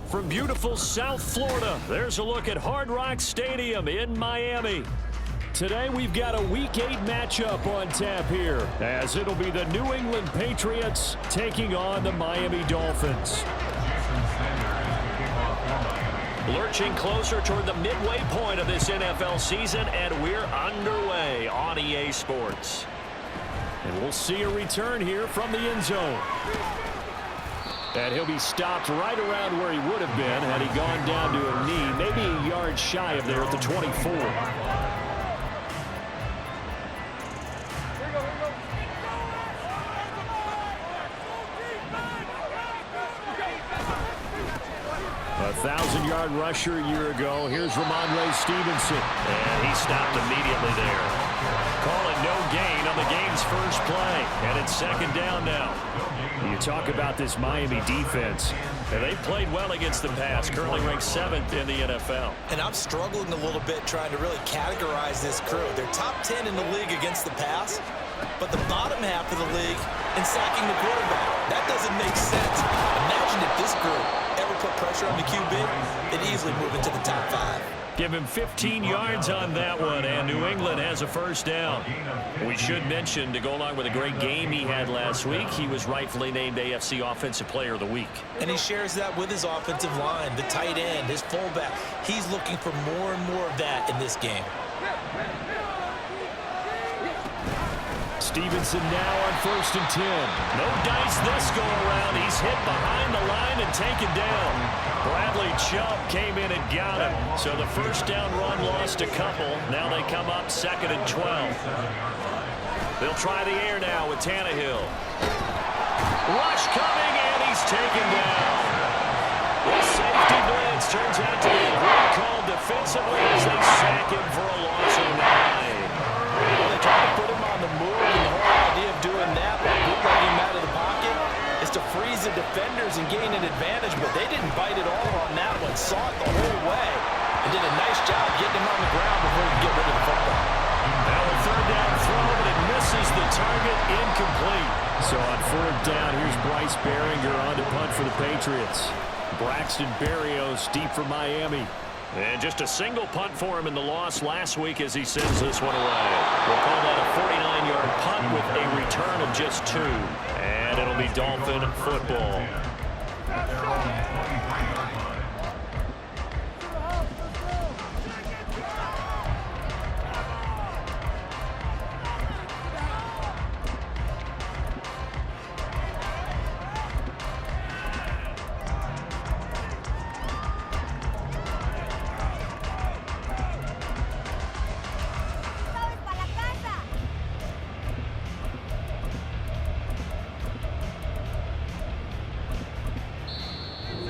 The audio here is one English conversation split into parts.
From beautiful South Florida, there's a look at Hard Rock Stadium in Miami. Today we've got a Week 8 matchup on tap here, as it'll be the New England Patriots taking on the Miami Dolphins. Lurching closer toward the midway point of this NFL season, and we're underway on EA Sports. And we'll see a return here from the end zone. And he'll be stopped right around where he would have been had he gone down to a knee, maybe a yard shy of there at the 24. A 1,000-yard rusher a year ago. Here's Ramondre Stevenson. And he stopped immediately there. Call it no gain on the game's first play. And it's second down now. You talk about this Miami defense. And they played well against the pass, currently ranked 7th in the NFL. And I'm struggling a little bit trying to really categorize this crew. They're top 10 in the league against the pass, but the bottom half of the league in sacking the quarterback. That doesn't make sense. Imagine if this group ever put pressure on the QB, they'd easily move into the top 5. Give him 15 yards on that one, and New England has a first down. We should mention, to go along with a great game he had last week, he was rightfully named AFC Offensive Player of the Week. And he shares that with his offensive line, the tight end, his fullback. He's looking for more and more of that in this game. Stevenson now on 1st and 10. No dice this go around. He's hit behind the line and taken down. Bradley Chubb came in and got him. So the first down run lost a couple. Now they come up 2nd and 12. They'll try the air now with Tannehill. Rush coming, and he's taken down. The safety blitz turns out to be a great call defensively as they sack him for a loss of 9. Well, they try to put him on the move, and the whole idea of doing that by bootlegging him out of the pocket is to freeze the defenders and gain an advantage, but they didn't bite at all on that one. Saw it the whole way and did a nice job getting him on the ground before he could get rid of the football. Now a 3rd down throw, but it misses the target, incomplete. So on 4th down, here's Bryce Behringer on to punt for the Patriots. Braxton Berrios deep for Miami. And just a single punt for him in the loss last week as he sends this one away. We'll call that a 49-yard punt with a return of just 2. And it'll be Dolphin football.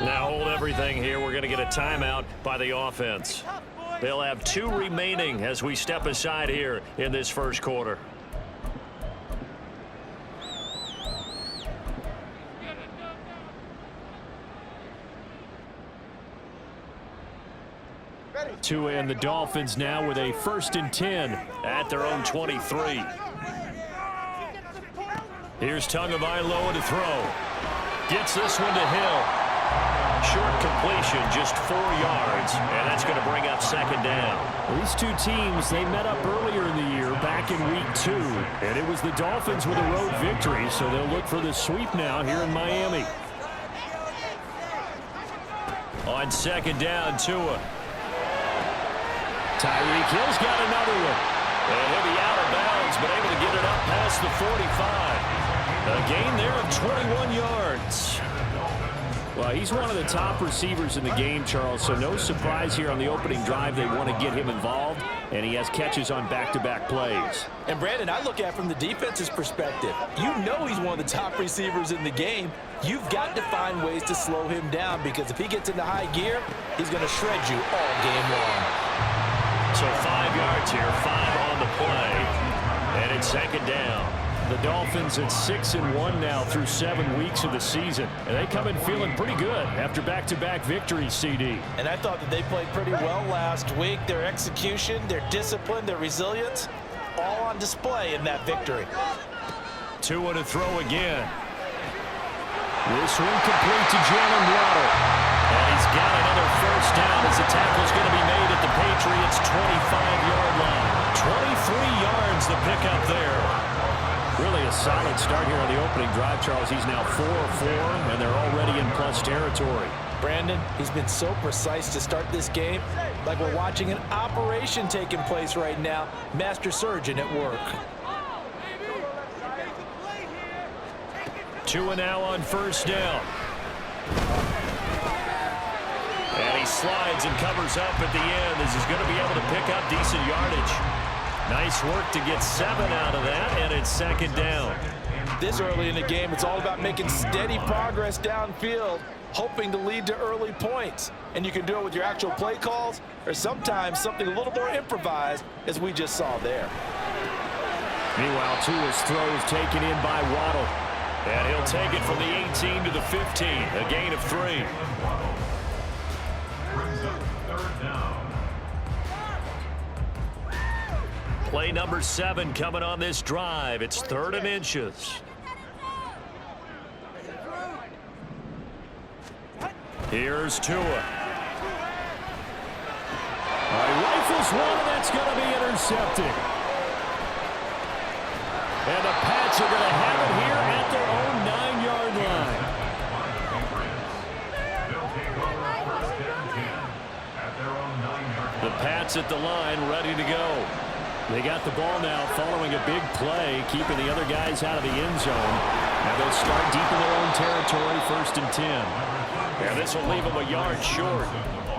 Now hold everything here. We're going to get a timeout by the offense. They'll have 2 remaining as we step aside here in this first quarter. To end the Dolphins now with a 1st and 10 at their own 23. Here's Tagovailoa to throw. Gets this one to Hill. Short completion, just 4 yards, and that's going to bring up 2nd down. These two teams, they met up earlier in the year, back in Week 2, and it was the Dolphins with a road victory, so they'll look for the sweep now here in Miami. On 2nd down, Tua. Tyreek Hill's got another one. And he'll be out of bounds, but able to get it up past the 45. A gain there of 21 yards. Well, he's one of the top receivers in the game, Charles, so no surprise here on the opening drive. They want to get him involved, and he has catches on back-to-back plays. And, Brandon, I look at it from the defense's perspective. You know he's one of the top receivers in the game. You've got to find ways to slow him down because if he gets into high gear, he's going to shred you all game long. So 5 yards here, 5 on the play, and it's 2nd down. The Dolphins at 6-1 now through 7 weeks of the season. And they come in feeling pretty good after back-to-back victories, CD. And I thought that they played pretty well last week. Their execution, their discipline, their resilience, all on display in that victory. Tua to throw again. This one complete to Jalen Waddle. And down as the tackle's going to be made at the Patriots' 25-yard line. 23 yards the pickup there. Really a solid start here on the opening drive, Charles. He's now 4 of 4, and they're already in plus territory. Brandon, he's been so precise to start this game, like we're watching an operation taking place right now. Master surgeon at work. 2 now on first down. And he slides and covers up at the end as he's going to be able to pick up decent yardage. Nice work to get 7 out of that, and it's second down. This early in the game, it's all about making steady progress downfield, hoping to lead to early points. And you can do it with your actual play calls or sometimes something a little more improvised, as we just saw there. Meanwhile, Tua's throws taken in by Waddle. And he'll take it from the 18 to the 15, a gain of 3. Play number 7 coming on this drive. It's 3rd and inches. Here's Tua. Rifles one, and that's going to be intercepted. And the Pats are going to have it here at their own 9-yard line. The Pats at the line, ready to go. They got the ball now following a big play, keeping the other guys out of the end zone. Now they'll start deep in their own territory, 1st and 10. And this will leave them a yard short.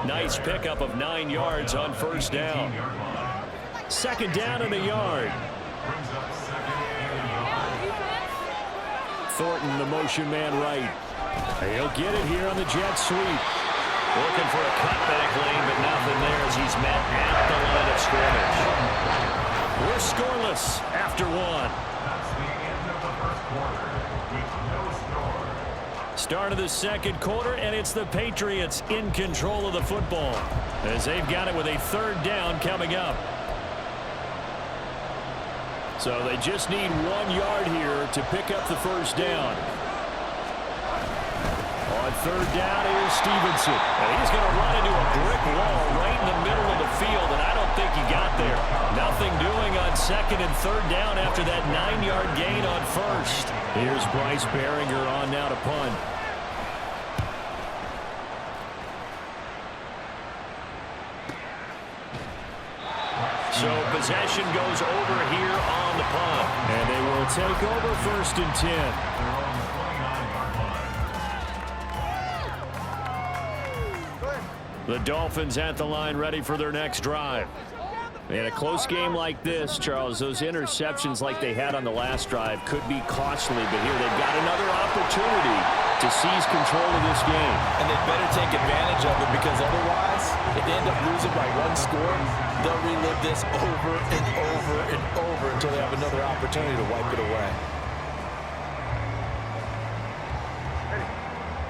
Nice pickup of 9 yards on first down. 2nd down and a yard. Thornton, the motion man right. He'll get it here on the jet sweep. Looking for a cutback lane, but nothing there as he's met at the line of scrimmage. We're scoreless after 1. Start of the 2nd quarter, and it's the Patriots in control of the football as they've got it with a 3rd down coming up. So they just need 1 yard here to pick up the 1st down. On 3rd down, here's Stevenson. And he's going to run into a brick wall right in the middle of the field, and I don't think he got there. Nothing doing on 2nd and 3rd down after that 9-yard gain on 1st. Here's Bryce Behringer on now to punt. So possession goes over here on the punt. And they will take over 1st and 10. The Dolphins at the line, ready for their next drive. In a close game like this, Charles, those interceptions like they had on the last drive could be costly, but here they've got another opportunity to seize control of this game. And they better take advantage of it, because otherwise, if they end up losing by 1 score, they'll relive this over and over and over until they have another opportunity to wipe it away.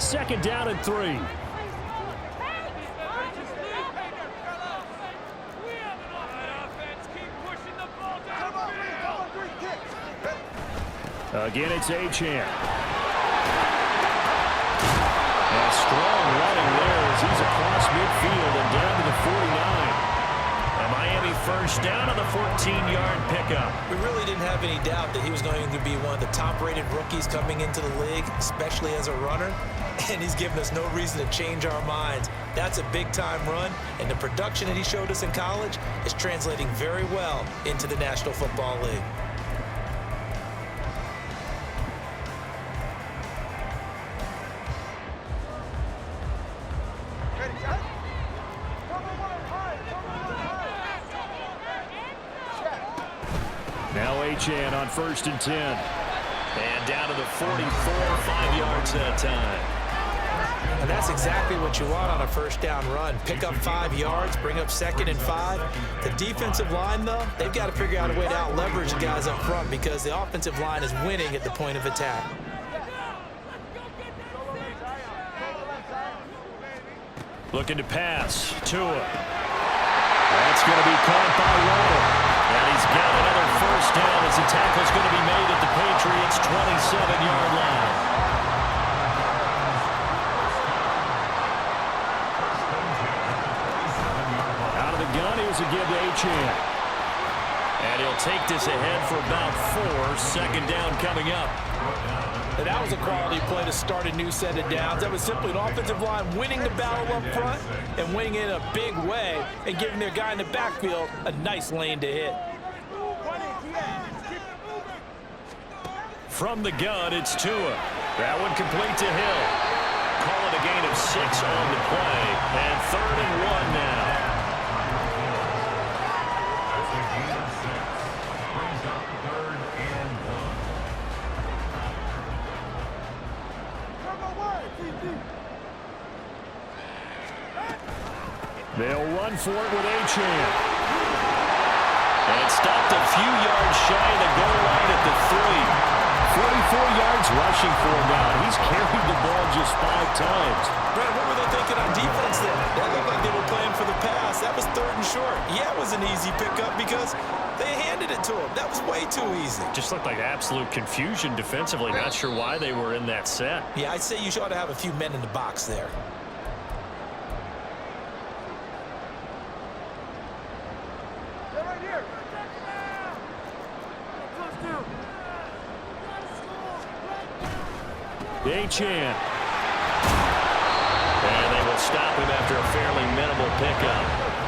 2nd down and 3. Again, it's Achane. And strong running there as he's across midfield and down to the 49. A Miami 1st down on the 14-yard pickup. We really didn't have any doubt that he was going to be one of the top-rated rookies coming into the league, especially as a runner. And he's given us no reason to change our minds. That's a big-time run, and the production that he showed us in college is translating very well into the National Football League. Now Achane on 1st and 10. And down to the 44, 5 yards that time. And that's exactly what you want on a 1st down run. Pick up 5 yards, bring up 2nd and 5. The defensive line, though, they've got to figure out a way to out-leverage the guys up front, because the offensive line is winning at the point of attack. Looking to pass. Tua. That's going to be caught by Waddle. And he's got another 1st down as the tackle's going to be made at the Patriots' 27-yard line. throws a give to Achane. And he'll take this ahead for about 4. Second down coming up. And that was a quality play to start a new set of downs. That was simply an offensive line winning the battle up front and winning it in a big way and giving their guy in the backfield a nice lane to hit. From the gun, it's Tua. That one complete to Hill. Call it a gain of 6 on the play. And 3rd and 1 now. They'll run for it with Achane. And stopped a few yards shy of the goal line at the 3. 44 yards rushing for him now. He's carried the ball just 5 times. Brad, what were they thinking on defense there? That looked like they were playing for the pass. That was 3rd and short. Yeah, it was an easy pickup because they handed it to him. That was way too easy. Just looked like absolute confusion defensively. Not sure why they were in that set. Yeah, I'd say you ought to have a few men in the box there. Achane. And they will stop him after a fairly minimal pickup.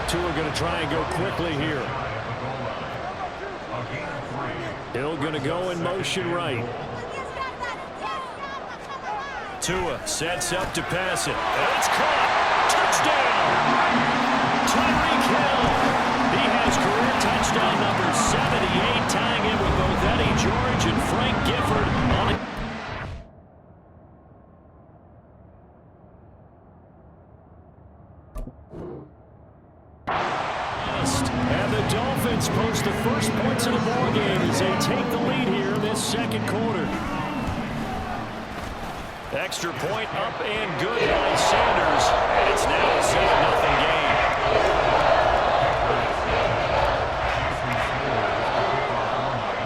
Tua going to try and go quickly here. Hill going to go in motion right. Tua sets up to pass it. And it's caught. Touchdown. Tyreek Hill. He has career touchdown number 78, tying in with both Eddie George and Frank Gifford on it. And the Dolphins post the first points of the ball game as they take the lead here in this second quarter. Extra point up and good by Sanders, and it's now a 7-0 game.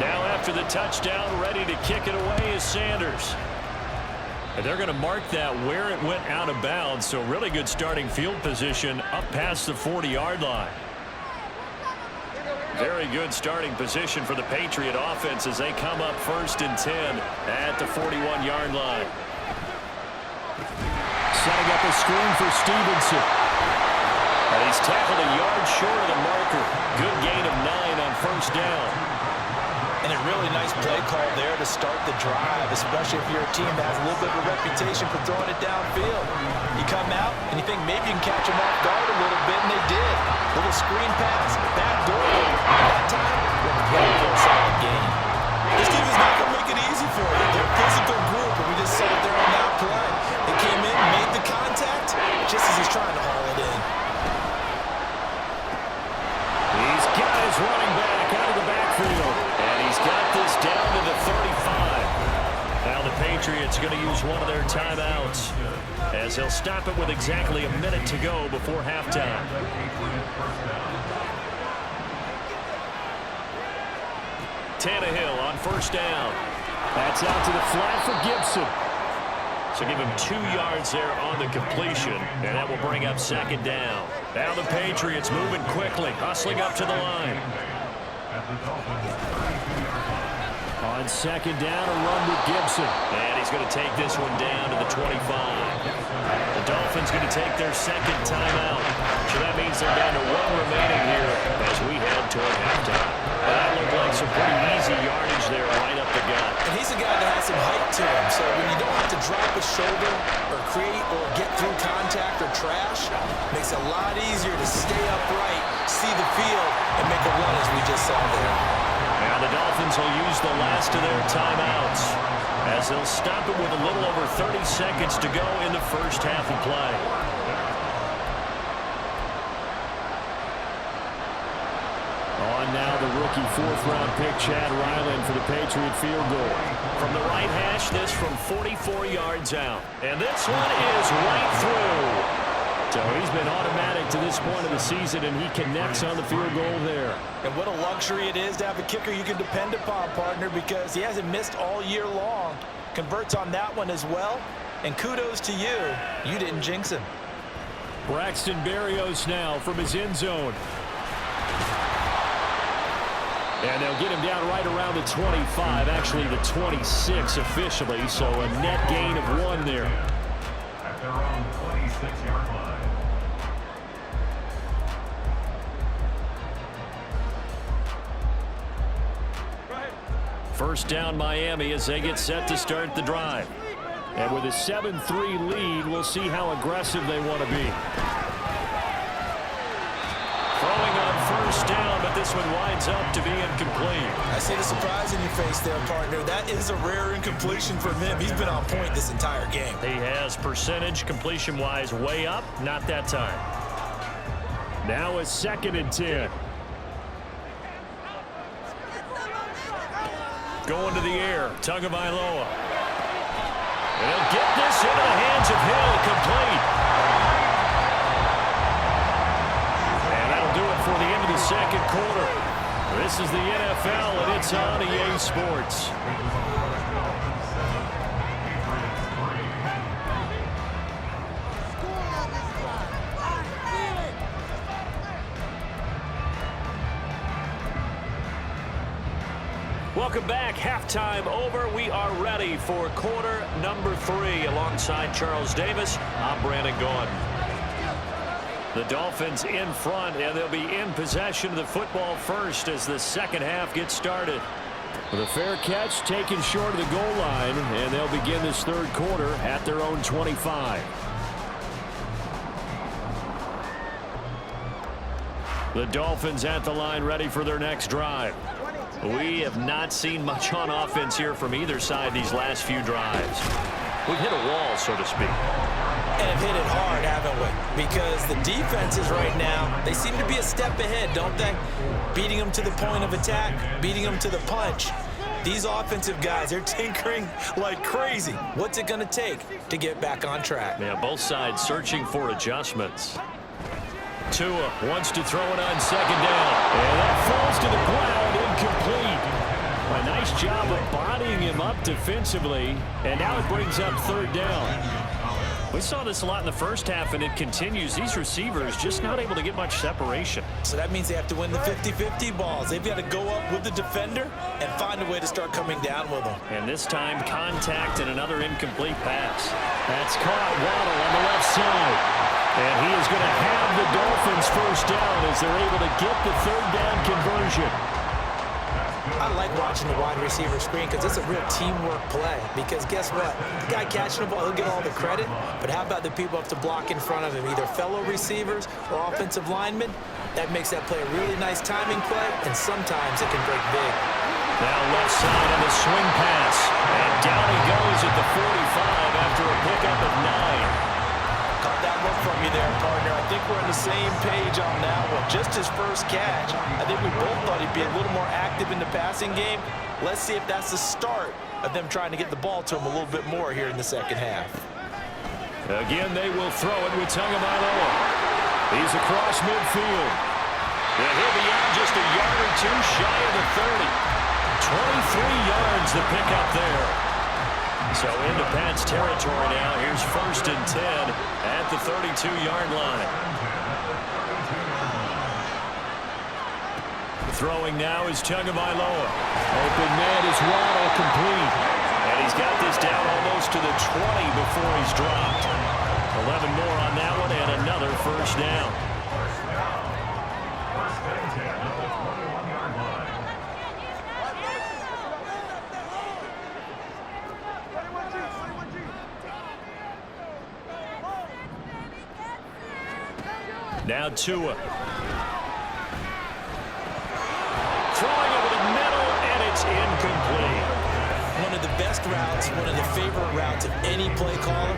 Now after the touchdown, ready to kick it away is Sanders. And they're going to mark that where it went out of bounds, so really good starting field position up past the 40-yard line. Very good starting position for the Patriot offense as they come up 1st and 10 at the 41-yard line. Setting up a screen for Stevenson. And he's tackled a yard short of the marker. Good gain of 9 on 1st down. And a really nice play call there to start the drive, especially if you're a team that has a little bit of a reputation for throwing it downfield. You come out and you think maybe you can catch them off guard a little bit, and they did. Little screen pass, back door. That time, ready for a solid game. This team is not going to make it easy for you. They're a physical group, and we just saw it there on that play. They came in, made the contact, just as he's trying to haul it in. He's got his running back out of the backfield. And he's got this down to the 35. Now the Patriots are going to use one of their timeouts as they'll stop it with exactly a minute to go before halftime. Tannehill on 1st down. That's out to the flat for Gibson. So give him 2 yards there on the completion, and that will bring up 2nd down. Now the Patriots moving quickly, hustling up to the line. On 2nd down, a run with Gibson. And he's going to take this one down to the 25. The Dolphins going to take their 2nd timeout. So that means they're down to 1 remaining here as we head toward halftime. That looked like some pretty easy yardage there right up the gut. And he's a guy that has some height to him, so when you don't have to drop a shoulder or create or get through contact or trash, it makes it a lot easier to stay upright, see the field, and make a run as we just saw there. Now the Dolphins will use the last of their timeouts as they'll stop it with a little over 30 seconds to go in the first half of play. On now the rookie 4th-round pick Chad Ryland for the Patriot field goal. From the right hash, this from 44 yards out. And this one is right through. So he's been automatic to this point of the season, and he connects on the field goal there. And what a luxury it is to have a kicker you can depend upon, partner, because he hasn't missed all year long. Converts on that one as well. And kudos to you. You didn't jinx him. Braxton Berrios now from his end zone. And they'll get him down right around the 25, actually the 26 officially, so a net gain of 1 there. At their own 26-yard line. First down Miami as they get set to start the drive. And with a 7-3 lead, we'll see how aggressive they want to be. Throwing on first down, but this one winds up to be incomplete. I see the surprise in your face there, partner. That is a rare incompletion from him. He's been on point this entire game. He has percentage completion-wise way up, not that time. Now a 2nd and 10. Going to the air, Tagovailoa. And he'll get this into the hands of Hill, complete. And that'll do it for the end of the 2nd quarter. This is the NFL, and it's on EA Sports. Welcome back. Halftime over. We are ready for quarter number 3. Alongside Charles Davis, I'm Brandon Gaudin. The Dolphins in front, and they'll be in possession of the football first as the second half gets started. With a fair catch taken short of the goal line, and they'll begin this 3rd quarter at their own 25. The Dolphins at the line ready for their next drive. We have not seen much on offense here from either side these last few drives. We've hit a wall, so to speak. And have hit it hard, haven't we? Because the defenses right now, they seem to be a step ahead, don't they? Beating them to the point of attack, beating them to the punch. These offensive guys, they're tinkering like crazy. What's it going to take to get back on track? Yeah, both sides searching for adjustments. Tua wants to throw it on 2nd down. And that falls to the ground, incomplete. A nice job of bodying him up defensively. And now it brings up 3rd down. We saw this a lot in the first half, and it continues. These receivers just not able to get much separation. So that means they have to win the 50-50 balls. They've got to go up with the defender and find a way to start coming down with them. And this time, contact and another incomplete pass. That's caught. Waddle on the left side. And he is going to have the Dolphins first down as they're able to get the 3rd down conversion. I like watching the wide receiver screen because it's a real teamwork play. Because guess what? The guy catching the ball, he'll get all the credit. But how about the people up to block in front of him, either fellow receivers or offensive linemen? That makes that play a really nice timing play, and sometimes it can break big. Now left side on the swing pass. And down he goes at the 45 after a pickup of 9. Caught that one from you there, partner. I think we're on the same page on that one. Just his first catch. I think we both thought he'd be a little more active in the passing game. Let's see if that's the start of them trying to get the ball to him a little bit more here in the second half. Again, they will throw it with Tagovailoa. He's across midfield. And he'll be out just a yard or two shy of the 30. 23 yards the pickup there. So into Pat's territory now. Here's 1st and 10 at the 32-yard line. Throwing now is Tagovailoa. Open man is Waddle, complete. And he's got this down almost to the 20 before he's dropped. 11 more on that one and another first down. Now Tua. Throwing over the middle, and it's incomplete. One of the best routes, one of the favorite routes of any play caller.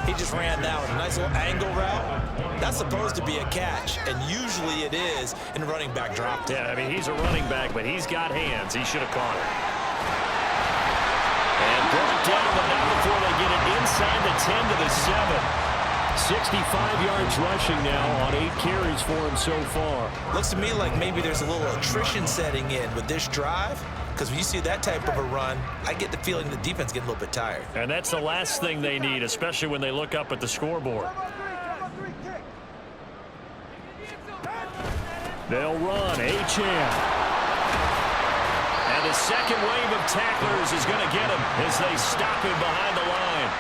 He just ran that one. A nice little angle route. That's supposed to be a catch, and usually it is in a running back drop. Yeah, I mean, he's a running back, but he's got hands. He should have caught it. And brought down, but not before they get it inside the 10 to the 7. 65 yards rushing now on 8 carries for him so far. Looks to me like maybe there's a little attrition setting in with this drive, because when you see that type of a run, I get the feeling the defense getting a little bit tired. And that's the last thing they need, especially when they look up at the scoreboard. They'll run. Achane. the second wave of tacklers is going to get him as they stop him behind the line.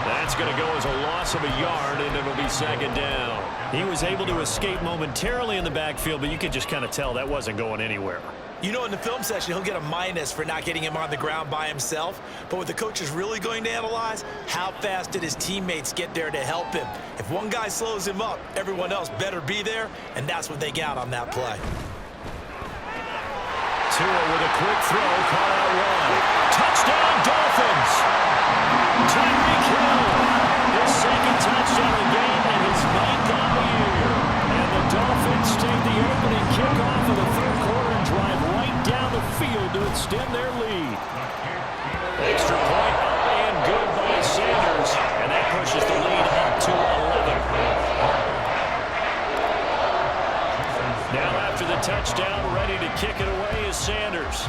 That's going to go as a loss of a yard, and it'll be second down. He was able to escape momentarily in the backfield, but you could just kind of tell that wasn't going anywhere. You know, in the film session, he'll get a minus for not getting him on the ground by himself. But what the coach is really going to analyze, how fast did his teammates get there to help him? If one guy slows him up, everyone else better be there, and that's what they got on that play. Tua with a quick throw, caught out wide. Touchdown, Dolphins! Tyreek Hill, his second touchdown of the game and his 9th on the year. And the Dolphins take the opening kickoff of the third quarter and drive right down the field to extend their lead. Extra point up and good by Sanders, and that pushes the lead up to 11. Now after the touchdown, ready to kick it away is Sanders.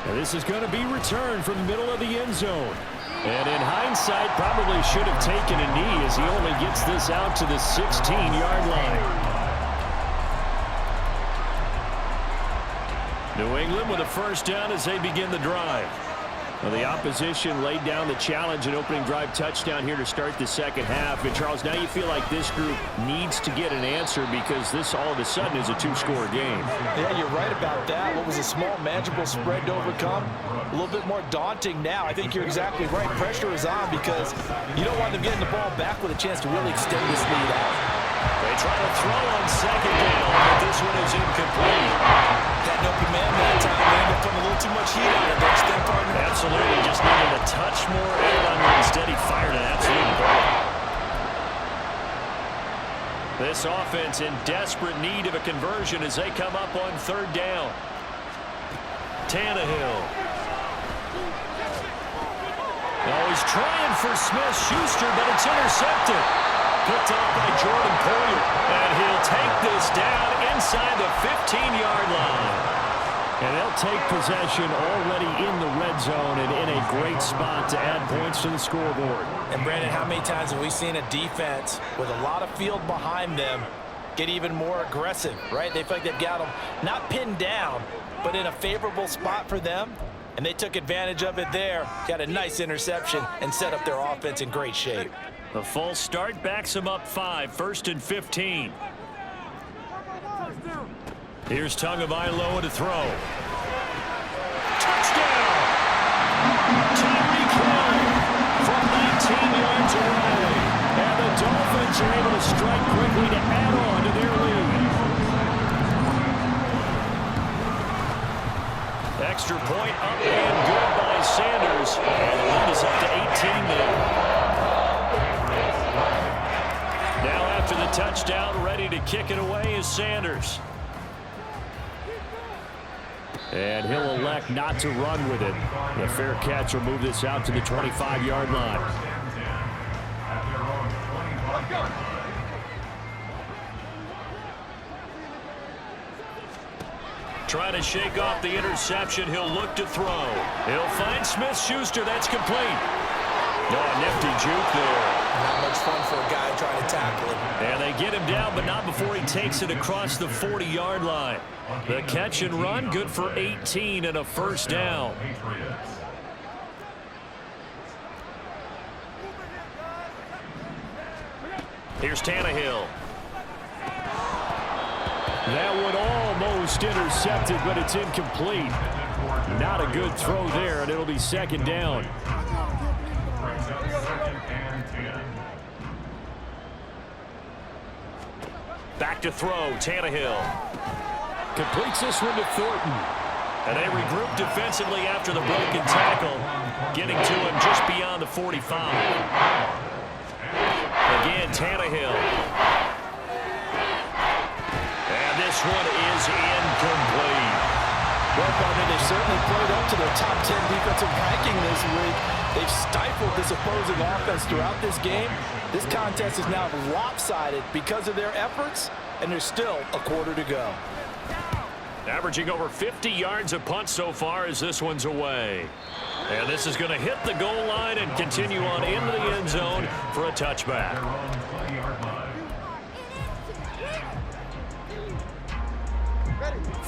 And this is going to be returned from the middle of the end zone. And in hindsight, probably should have taken a knee as he only gets this out to the 16-yard line. New England with a first down as they begin the drive. Well, the opposition laid down the challenge and opening drive touchdown here to start the second half. And, Charles, now you feel like this group needs to get an answer because this all of a sudden is a two-score game. Yeah, you're right about that. What was a small, manageable spread to overcome, a little bit more daunting now. I think you're exactly right. Pressure is on because you don't want them getting the ball back with a chance to really extend this lead out. They try to throw on second down, but this one is incomplete. Had no command that time. They ended up putting a little too much heat on it. Don't you think, partner? Absolutely. Just needed a touch more air on it. Instead, he fired an absolute bullet. This offense in desperate need of a conversion as they come up on third down. Tannehill. Oh, he's trying for Smith-Schuster, but it's intercepted. Picked off by Jordan Poyer. And he'll take this down inside the 15-yard line. And they'll take possession already in the red zone and in a great spot to add points to the scoreboard. And, Brandon, how many times have we seen a defense with a lot of field behind them get even more aggressive, right? They feel like they've got them not pinned down, but in a favorable spot for them. And they took advantage of it there, got a nice interception, and set up their offense in great shape. The false start backs them up 5, 1st and 15. Here's Tagovailoa to throw. Touchdown! Tyreek Hill from 19 yards away. And the Dolphins are able to strike quickly to add on to their lead. Extra point up and good by Sanders. And the lead is up to 18 now. Now after the touchdown, ready to kick it away is Sanders. And he'll elect not to run with it. The fair catch will move this out to the 25-yard line. Trying to shake off the interception. He'll look to throw. He'll find Smith-Schuster. That's complete. No, a nifty juke there. Not much fun for a guy trying to tackle him. And they get him down, but not before he takes it across the 40-yard line. The catch and run, good for 18 and a first down. Here's Tannehill. That one almost intercepted, but it's incomplete. Not a good throw there, and it'll be second down. Back to throw, Tannehill. Completes this one to Thornton. And they regroup defensively after the broken tackle, getting to him just beyond the 45. Again, Tannehill. And this one is incomplete. Well, partner, they certainly played up to their top 10 defensive ranking this week. They've stifled this opposing offense throughout this game. This contest is now lopsided because of their efforts, and there's still a quarter to go. Averaging over 50 yards a punt so far as this one's away. And this is going to hit the goal line and continue on into the end zone for a touchback.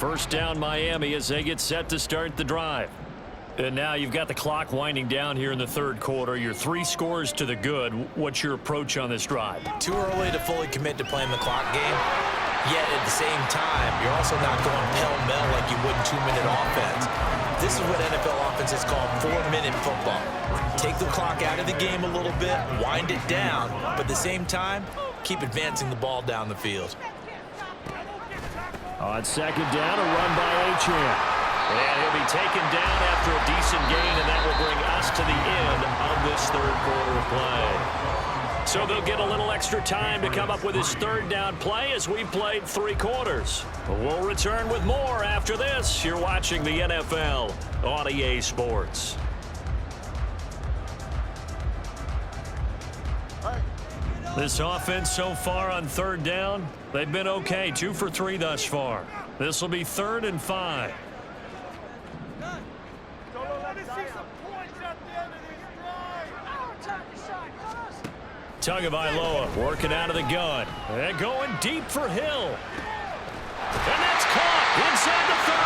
First down Miami as they get set to start the drive. And now you've got the clock winding down here in the third quarter. You're 3 scores to the good. What's your approach on this drive? Too early to fully commit to playing the clock game. Yet at the same time, you're also not going pell-mell like you would in 2-minute offense. This is what NFL offenses call 4-minute football. Take the clock out of the game a little bit, wind it down, but at the same time, keep advancing the ball down the field. On second down, a run by Achane. And he'll be taken down after a decent gain, and that will bring us to the end of this third quarter of play. So they'll get a little extra time to come up with his third down play as we played 3 quarters. We'll return with more after this. You're watching the NFL on EA Sports. This offense so far on third down, they've been okay. 2 for 3 thus far. This will be 3rd and 5. Tagovailoa working out of the gun. And going deep for Hill. And that's caught inside the 30.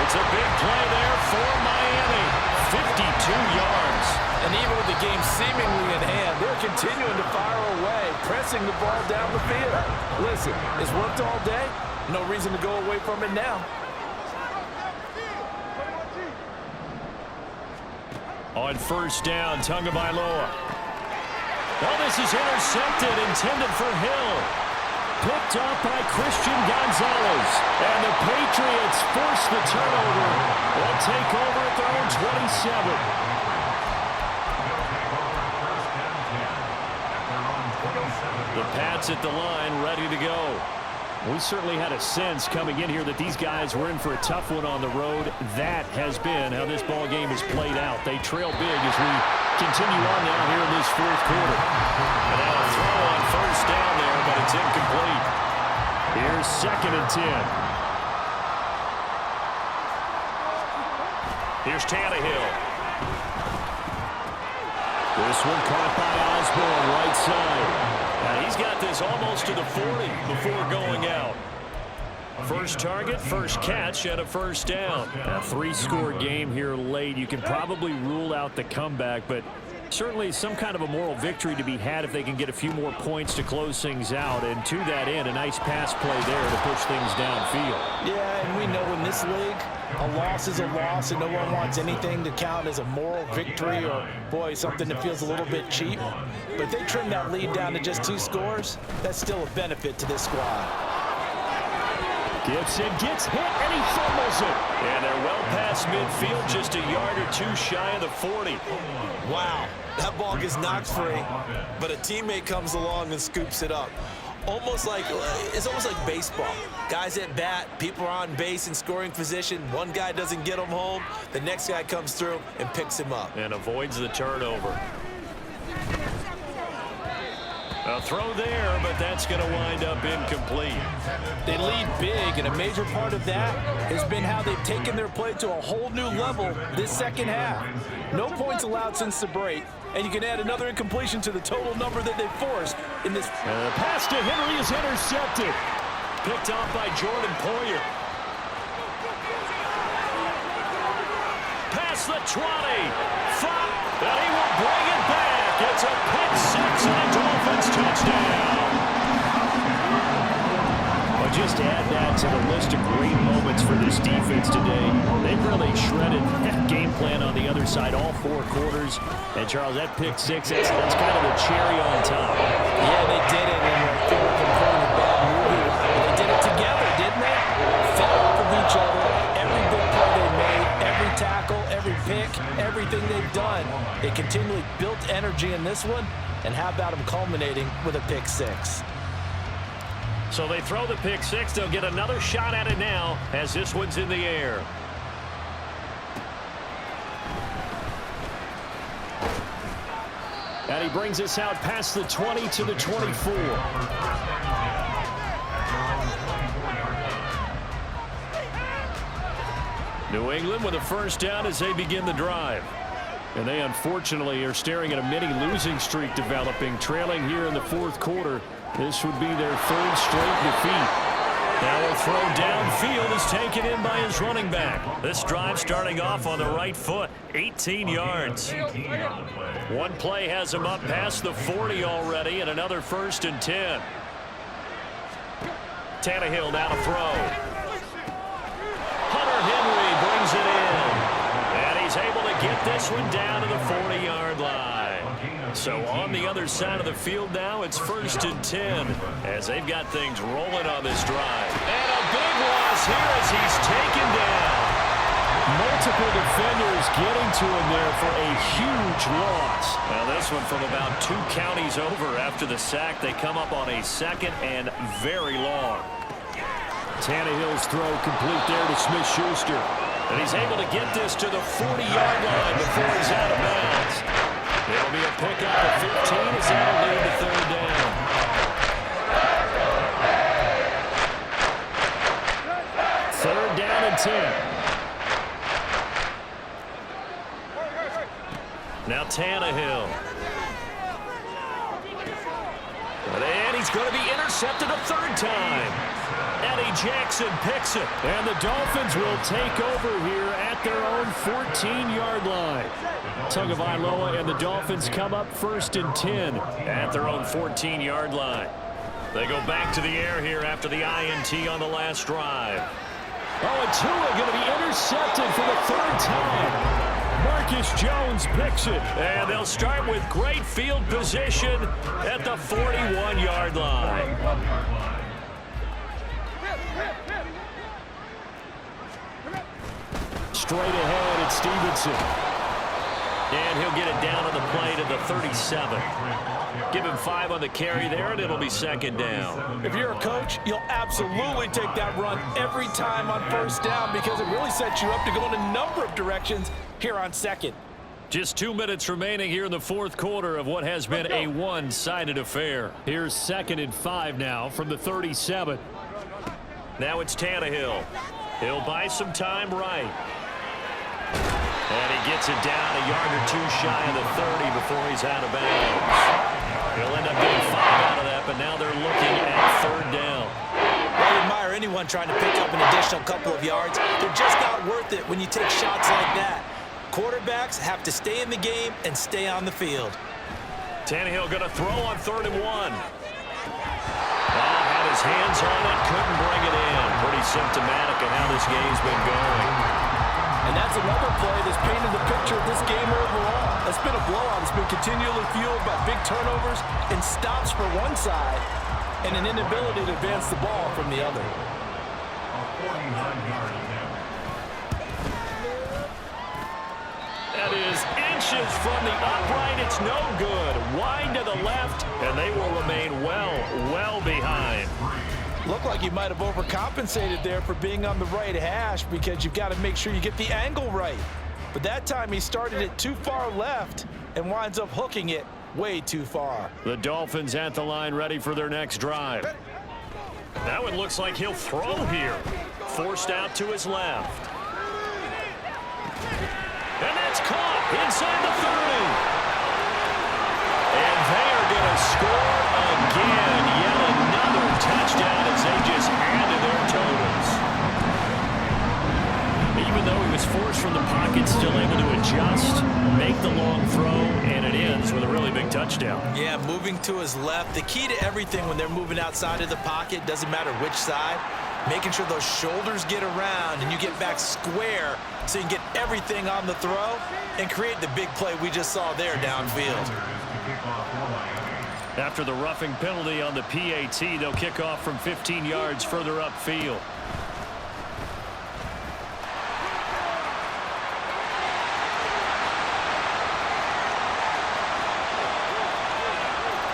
It's a big play there for Miami. 52 yards. And even with the game seemingly in hand, they're continuing to fire away, pressing the ball down the field. Listen, it's worked all day. No reason to go away from it now. On first down, Tagovailoa. Well, this is intercepted, intended for Hill. Picked off by Christian Gonzalez. And the Patriots force the turnover. They'll take over at their own 27. The Pats at the line, ready to go. We certainly had a sense coming in here that these guys were in for a tough one on the road. That has been how this ball game has played out. They trail big as we continue on now here in this fourth quarter. And now a throw on first down there, but it's incomplete. Here's 2nd and 10. Here's Tannehill. This one caught by Osborne, right side. Now he's got this almost to the 40 before going out. First target, first catch, and a first down. A 3-score game here late. You can probably rule out the comeback, but certainly some kind of a moral victory to be had if they can get a few more points to close things out. And to that end, a nice pass play there to push things downfield. Yeah, and we know in this league, a loss is a loss, and no one wants anything to count as a moral victory or, boy, something that feels a little bit cheap. But if they trim that lead down to just 2 scores, that's still a benefit to this squad. Gibson gets hit, and he fumbles it. And they're well past midfield, just a yard or 2 shy of the 40. Wow, that ball gets knocked free, but a teammate comes along and scoops it up. It's almost like baseball. Guys at bat, people are on base in scoring position. One guy doesn't get him home. The next guy comes through and picks him up. And avoids the turnover. A throw there, but that's going to wind up incomplete. They lead big, and a major part of that has been how they've taken their play to a whole new level this second half. No points allowed since the break, and you can add another incompletion to the total number that they've forced in this. Pass to Henry is intercepted. Picked off by Jordan Poyer. Pass the 20. And he will bring it back. It's a pick 6 and a Dolphins touchdown. Well, just add that to the list of great moments for this defense today. They've really shredded that game plan on the other side all 4 quarters. And, Charles, that pick 6, that's kind of the cherry on top. Yeah, they did it, and I feel like I'm playing a bad movie. They did it together, didn't they? Fed off of each other. Every big play they made, every tackle, every pick, everything they've done. They continually built energy in this one, and how about them culminating with a pick 6? So they throw the pick 6. They'll get another shot at it now as this one's in the air. And he brings us out past the 20 to the 24. New England with a first down as they begin the drive. And they unfortunately are staring at a mini losing streak developing, trailing here in the fourth quarter. This would be their 3rd straight defeat. Now a throw downfield is taken in by his running back. This drive starting off on the right foot, 18 yards. One play has him up past the 40 already, and another 1st and 10. Tannehill now to throw. Hunter Henry brings it in. And he's able to get this one down to the 40-yard line. So on the other side of the field now, it's 1st and 10 as they've got things rolling on this drive. And a big loss here as he's taken down. Multiple defenders getting to him there for a huge loss. Well, this one from about 2 counties over after the sack. They come up on a 2nd and very long. Tannehill's throw complete there to Smith-Schuster. And he's able to get this to the 40-yard line before he's out of bounds. It'll be a pickup at 15 as that'll lead to 3rd down. Third down and 10. Now Tannehill. And he's going to be intercepted a 3rd time. Eddie Jackson picks it. And the Dolphins will take over here at their own 14-yard line. Tagovailoa and the Dolphins come up 1st and 10 at their own 14-yard line. They go back to the air here after the INT on the last drive. Oh, and Tua going to be intercepted for the 3rd time. Marcus Jones picks it. And they'll start with great field position at the 41-yard line. Straight ahead, it's Stevenson. And he'll get it down on the play to the 37. Give him 5 on the carry there, and it'll be 2nd down. If you're a coach, you'll absolutely take that run every time on 1st down because it really sets you up to go in a number of directions here on 2nd. Just 2 minutes remaining here in the 4th quarter of what has been a one-sided affair. Here's 2nd and 5 now from the 37. Now it's Tannehill. He'll buy some time right. And he gets it down a yard or 2 shy of the 30 before he's out of bounds. He'll end up getting 5 out of that, but now they're looking at 3rd down. I admire anyone trying to pick up an additional couple of yards. They're just not worth it when you take shots like that. Quarterbacks have to stay in the game and stay on the field. Tannehill going to throw on 3rd and 1. Had his hands on it, couldn't bring it in. Pretty symptomatic of how this game's been going. And that's another play that's painted the picture of this game overall. It's been a blowout. It's been continually fueled by big turnovers and stops for one side and an inability to advance the ball from the other. A 49-yard attempt. That is inches from the upright. It's no good. Wide to the left, and they will remain well behind. Looked like he might have overcompensated there for being on the right hash because you've got to make sure you get the angle right. But that time he started it too far left and winds up hooking it way too far. The Dolphins at the line ready for their next drive. Now it looks like he'll throw here. Forced out to his left. And that's caught inside the 30. And they are going to score again. Yet another touchdown as they just added their totals. Even though he was forced from the pocket, still able to adjust, make the long throw, and it ends with a really big touchdown. Yeah, moving to his left. The key to everything when they're moving outside of the pocket, doesn't matter which side, making sure those shoulders get around and you get back square so you can get everything on the throw and create the big play we just saw there downfield. After the roughing penalty on the PAT, they'll kick off from 15 yards further upfield.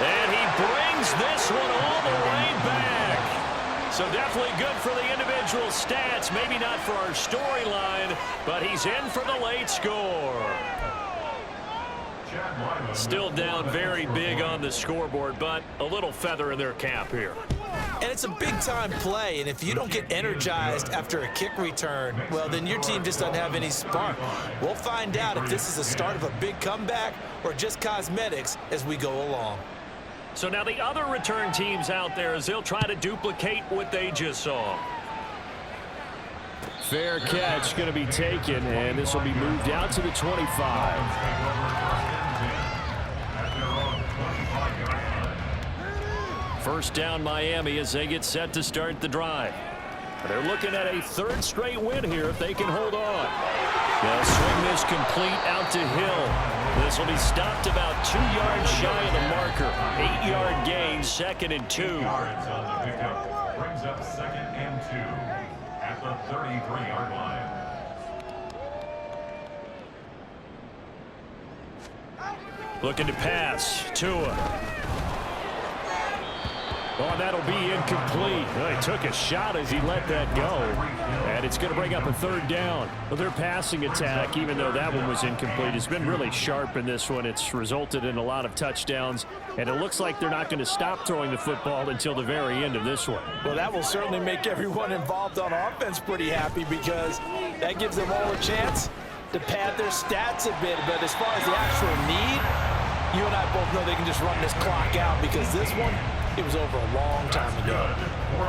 And he brings this one all the way back. So definitely good for the individual stats. Maybe not for our storyline, but he's in for the late score. Still down very big on the scoreboard, but a little feather in their cap here. And it's a big-time play, and if you don't get energized after a kick return, well, then your team just doesn't have any spark. We'll find out if this is the start of a big comeback or just cosmetics as we go along. So now the other return teams out there as they'll try to duplicate what they just saw. Fair catch going to be taken, and this will be moved out to the 25. First down Miami as they get set to start the drive. They're looking at a third straight win here if they can hold on. They'll swing this complete out to Hill. This will be stopped about 2 yards shy of the marker. 8-yard gain, 2nd and 2. Yards on the pickup brings up 2nd and 2 at the 33-yard line. Looking to pass. Tua. Oh, that'll be incomplete. Well, he took a shot as he let that go. And it's going to bring up a 3rd down. Well, their passing attack, even though that one was incomplete, has been really sharp in this one. It's resulted in a lot of touchdowns. And it looks like they're not going to stop throwing the football until the very end of this one. Well, that will certainly make everyone involved on offense pretty happy because that gives them all a chance to pad their stats a bit. But as far as the actual need, you and I both know they can just run this clock out because this one, it was over a long time ago.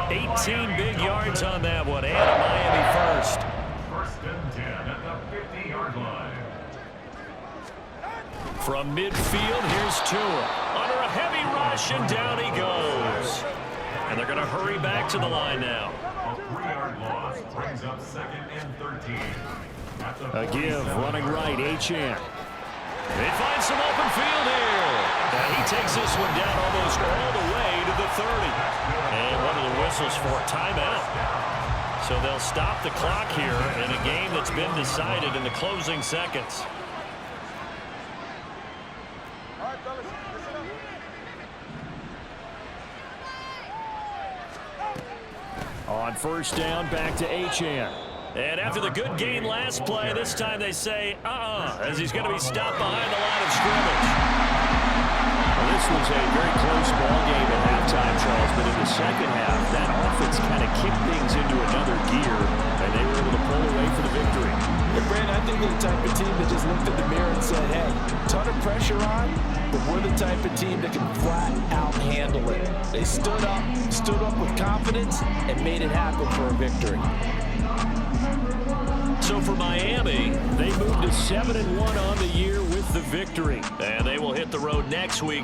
18 big yards on that one, and a Miami first. 1st and 10 at the 50-yard line. From midfield, here's Tua. Under a heavy rush, and down he goes. And they're going to hurry back to the line now. A 3-yard loss brings up 2nd and 13. At the A give, running right, Achane. They find some open field here. And he takes this one down almost all the way to the 30. And one of the whistles for a timeout. So they'll stop the clock here in a game that's been decided in the closing seconds. On 1st down, back to Achane. And after the good gain last play, this time they say, as he's going to be stopped behind the line of scrimmage. Well, this was a very close ball game at halftime, Charles, but in the second half, that offense kind of kicked things into another gear, and they were able to pull away for the victory. But Brandon, I think they're the type of team that just looked in the mirror and said, hey, ton of pressure on, but we're the type of team that can flat out handle it. They stood up with confidence, and made it happen for a victory. So for Miami, They moved to 7-1 on the year with the victory. and they will hit the road next week